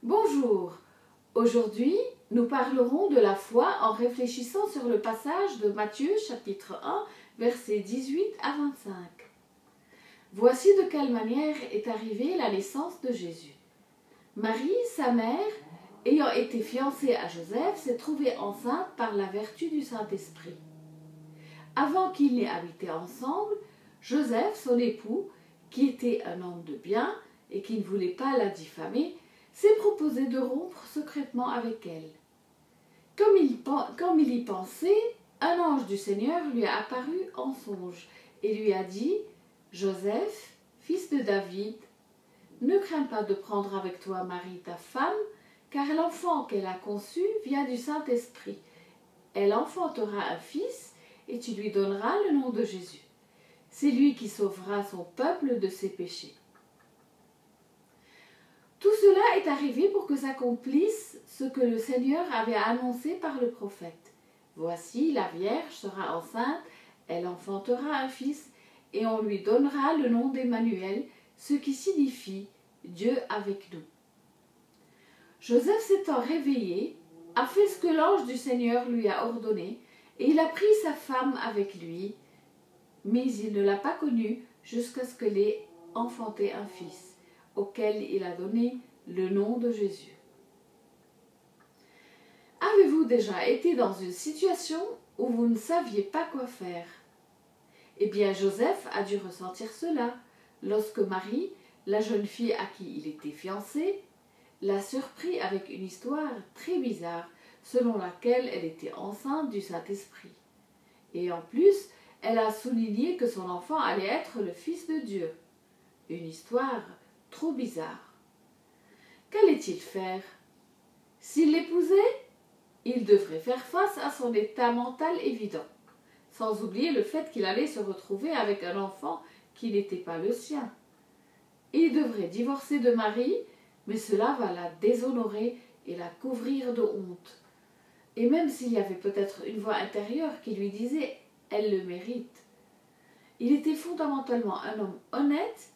Bonjour, aujourd'hui nous parlerons de la foi en réfléchissant sur le passage de Matthieu chapitre 1 versets 18 à 25. Voici de quelle manière est arrivée la naissance de Jésus. Marie, sa mère, ayant été fiancée à Joseph, s'est trouvée enceinte par la vertu du Saint-Esprit. Avant qu'ils n'aient habité ensemble, Joseph, son époux, qui était un homme de bien et qui ne voulait pas la diffamer, s'est proposé de rompre secrètement avec elle. Comme il y pensait, un ange du Seigneur lui a apparu en songe et lui a dit « Joseph, fils de David, ne crains pas de prendre avec toi Marie ta femme, car l'enfant qu'elle a conçu vient du Saint-Esprit. Elle enfantera un fils et tu lui donneras le nom de Jésus. C'est lui qui sauvera son peuple de ses péchés. » Tout cela est arrivé pour que s'accomplisse ce que le Seigneur avait annoncé par le prophète. Voici, la Vierge sera enceinte, elle enfantera un fils, et on lui donnera le nom d'Emmanuel, ce qui signifie Dieu avec nous. Joseph s'étant réveillé, a fait ce que l'ange du Seigneur lui a ordonné, et il a pris sa femme avec lui, mais il ne l'a pas connue jusqu'à ce qu'elle ait enfanté un fils, auquel il a donné le nom de Jésus. Avez-vous déjà été dans une situation où vous ne saviez pas quoi faire? Eh bien, Joseph a dû ressentir cela lorsque Marie, la jeune fille à qui il était fiancé, l'a surpris avec une histoire très bizarre selon laquelle elle était enceinte du Saint-Esprit. Et en plus, elle a souligné que son enfant allait être le Fils de Dieu. Une histoire trop bizarre. Qu'allait-il faire? S'il l'épousait, il devrait faire face à son état mental évident, sans oublier le fait qu'il allait se retrouver avec un enfant qui n'était pas le sien. Il devrait divorcer de Marie, mais cela va la déshonorer et la couvrir de honte. Et même s'il y avait peut-être une voix intérieure qui lui disait « elle le mérite », il était fondamentalement un homme honnête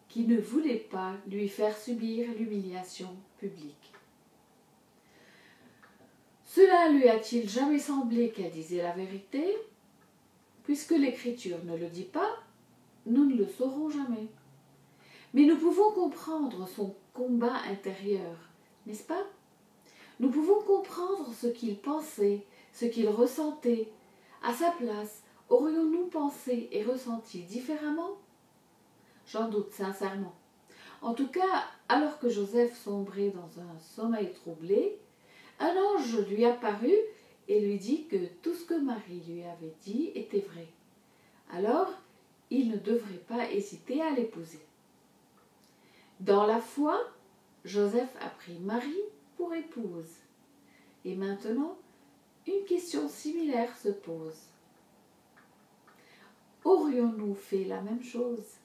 qui ne voulait pas lui faire subir l'humiliation publique. Cela lui a-t-il jamais semblé qu'elle disait la vérité? Puisque l'Écriture ne le dit pas, nous ne le saurons jamais. Mais nous pouvons comprendre son combat intérieur, n'est-ce pas? Nous pouvons comprendre ce qu'il pensait, ce qu'il ressentait. À sa place, aurions-nous pensé et ressenti différemment? J'en doute sincèrement. En tout cas, alors que Joseph sombrait dans un sommeil troublé, un ange lui apparut et lui dit que tout ce que Marie lui avait dit était vrai. Alors, il ne devrait pas hésiter à l'épouser. Dans la foi, Joseph a pris Marie pour épouse. Et maintenant, une question similaire se pose. Aurions-nous fait la même chose ?